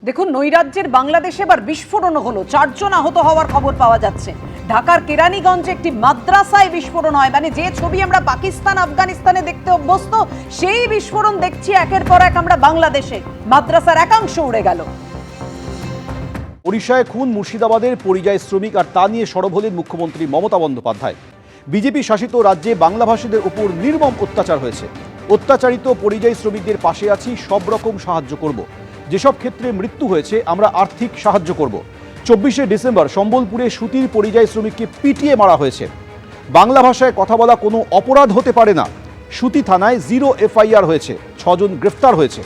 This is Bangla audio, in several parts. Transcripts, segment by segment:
দেখুন, নৈরাজ্যের বাংলাদেশে এবার বিস্ফোরণ হলো, 4 জন আহত হওয়ার খবর পাওয়া যাচ্ছে। ঢাকার কেরানীগঞ্জে একটি মাদ্রাসায় বিস্ফোরণ হয়, মানে যে ছবি আমরা পাকিস্তান আফগানিস্তানে দেখতে অভ্যস্ত, সেই বিস্ফোরণ দেখছি একের পর এক আমরা বাংলাদেশে। মাদ্রাসার একাংশ উড়ে গেল। ওড়িশায় খুন মুর্শিদাবাদের পরিযায়ী শ্রমিক, আর তা নিয়ে সরব হলেন মুখ্যমন্ত্রী মমতা বন্দ্যোপাধ্যায়। বিজেপি শাসিত রাজ্যে বাংলাভাষীদের উপর নির্মম অত্যাচার হয়েছে। অত্যাচারিত পরিযায়ী শ্রমিকদের পাশে আছি, সব রকম সাহায্য করব। যেসব ক্ষেত্রে মৃত্যু হয়েছে আমরা আর্থিক সাহায্য করব। 24শে ডিসেম্বর সম্বলপুরে সুতির পরিযায়ী শ্রমিককে পিটিয়ে মারা হয়েছে। বাংলা ভাষায় কথা বলা কোনো অপরাধ হতে পারে না। সুতি থানায় 0 FIR হয়েছে, 6 জন গ্রেফতার হয়েছে।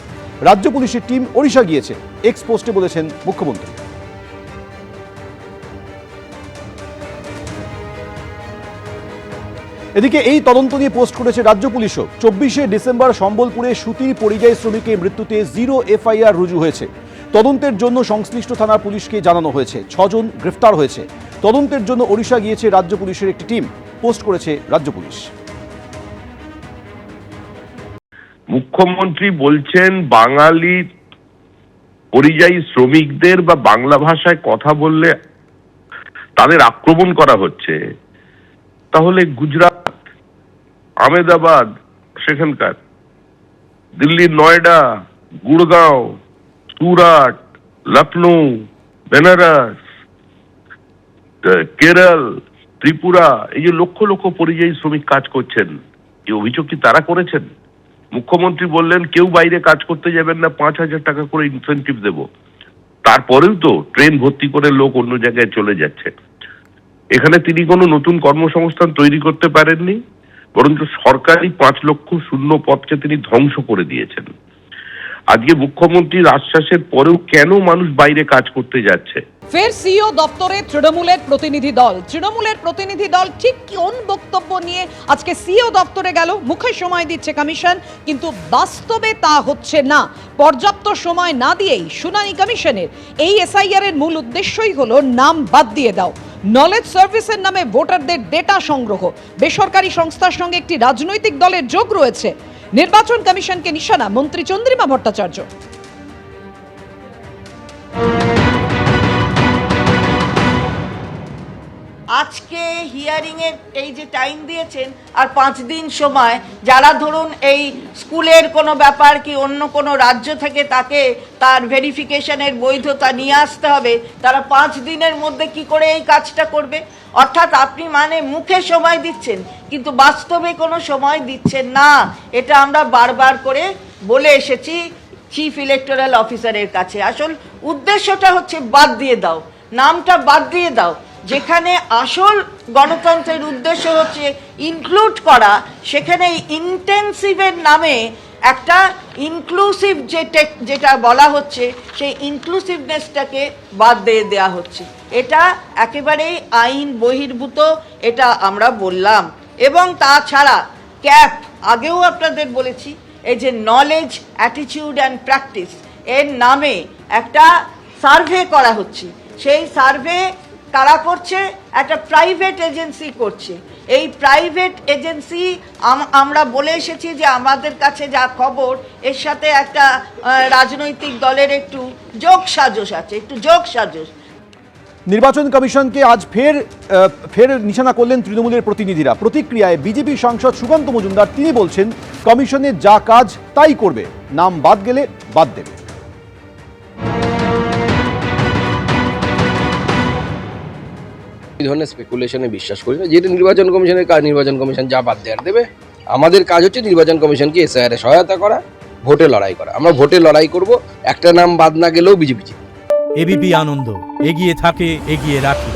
রাজ্য পুলিশের টিম ওড়িশা গিয়েছে, এক্স পোস্টে বলেছেন মুখ্যমন্ত্রী। এদিকে এই তদন্ত নিয়ে পোস্ট করেছে রাজ্য পুলিশও। 24শে ডিসেম্বর সম্বলপুরে সুতির পরিযায়ী শ্রমিকের মৃত্যুতে 0 FIR রুজু হয়েছে। তদন্তের জন্য সংশ্লিষ্ট থানার পুলিশকে জানানো হয়েছে। 6 জন গ্রেফতার হয়েছে। তদন্তের জন্য ওড়িশা গিয়েছে রাজ্য পুলিশের একটি টিম, পোস্ট করেছে রাজ্য পুলিশ। মুখ্যমন্ত্রী বলছেন বাঙালি পরিযায়ী শ্রমিকদের বা বাংলা ভাষায় কথা বললে তাদের আক্রমণ করা হচ্ছে। তাহলে গুজরাট, আহমেদাবাদ, সেখানকার দিল্লির নয়ডা, গুড়গাঁও, সুরাট, লখনৌ, বেনারস, কেরল, ত্রিপুরা, এই যে লক্ষ লক্ষ পরিযায়ী শ্রমিক কাজ করছেন, এই অভিযোগ কি তারা করেছেন? মুখ্যমন্ত্রী বললেন কেউ বাইরে কাজ করতে যাবেন না, 5,000 টাকা করে ইনসেন্টিভ দেব। তারপরেও তো ট্রেন ভর্তি করে লোক অন্য জায়গায় চলে যাচ্ছে। এখানে তিনি কোনো নতুন কর্মসংস্থান তৈরি করতে পারেননি, বরঞ্চ সরকারি 5 লক্ষ শূন্য পদকে তিনি ধ্বংস করে দিয়েছেন। আজকে মুখ্যমন্ত্রীর আশ্বাসের পরেও কেন মানুষ বাইরে কাজ করতে যাচ্ছে? ফের সিও দপ্তরে তৃণমূলের প্রতিনিধি দল। তৃণমূলের প্রতিনিধি দল ঠিক কোন বক্তব্য নিয়ে আজকে সিও দপ্তরে গেল? মুখে সময় দিচ্ছে কমিশন, কিন্তু বাস্তবে তা হচ্ছে না। পর্যাপ্ত সময় না দিয়েই শুনানি কমিশনের। এই SIR এর মূল উদ্দেশ্যই হলো নাম বাদ দিয়ে দাও। নলেজ সার্ভিসের নামে ভোটারদের ডেটা সংগ্রহ। বেসরকারি সংস্থার সঙ্গে একটি রাজনৈতিক দলের যোগ রয়েছে। নির্বাচন কমিশনকে নিশানা মন্ত্রী চন্দ্রিমা ভট্টাচার্য। আজকে হিয়ারিং এর এই যে টাইম দিয়েছেন আর 5 দিন সময়, যারা ধরুন এই স্কুলের কোনো ব্যাপার কি অন্য কোনো রাজ্য থেকে তাকে তার ভেরিফিকেশনের বৈধতা নিয়ে আসতে হবে, তারা 5 দিনের মধ্যে কি করে এই কাজটা করবে? অর্থাৎ আপনি মানে মুখে সময় দিচ্ছেন কিন্তু বাস্তবে কোনো সময় দিচ্ছেন না। এটা আমরা বারবার করে বলে এসেছি চিফ ইলেকটোরাল অফিসারের কাছে। আসল উদ্দেশ্যটা হচ্ছে বাদ দিয়ে দাও, নামটা বাদ দিয়ে দাও। যেখানে আসল গণতন্ত্রের উদ্দেশ্য হচ্ছে ইনক্লুড করা, সেখানে ইন্টেন্সিভের নামে একটা ইনক্লুসিভ যেটা বলা হচ্ছে সেই ইনক্লুসিভনেসটাকে বাদ দিয়ে দেওয়া হচ্ছে। এটা একেবারেই আইন বহির্ভূত, এটা আমরা বললাম। এবং তাছাড়া ক্যাপ, আগেও আপনাদের বলেছি, এই যে নলেজ, অ্যাটিটিউড অ্যান্ড প্র্যাকটিস এর নামে একটা সার্ভে করা হচ্ছে। সেই সার্ভে কারা করছে? একটা প্রাইভেট এজেন্সি করছে। এই প্রাইভেট এজেন্সি আমরা বলে এসেছি যে আমাদের কাছে যা খবর, এর সাথে একটা রাজনৈতিক দলের একটু যোগসাজশ আছে, একটু যোগসাজশ। নির্বাচন কমিশনকে আজ ফের নিশানা করলেন তৃণমূলের প্রতিনিধিরা। প্রতিক্রিয়ায় বিজেপি সাংসদ সুকান্ত মজুমদার তিনি বলছেন কমিশনের যা কাজ তাই করবে, নাম বাদ গেলে বাদ দেবে। এই ধরনের স্পেকুলেশনে বিশ্বাস করি না। যেটা নির্বাচন কমিশনের কাজ, নির্বাচন কমিশন যা বাদ দেওয়ার দেবে। আমাদের কাজ হচ্ছে নির্বাচন কমিশনকে SIR এ সহায়তা করা, ভোটে লড়াই করা। আমরা ভোটে লড়াই করব, একটা নাম বাদ না গেলেও বিজেপি। ABP আনন্দ, এগিয়ে থাকে, এগিয়ে রাখে।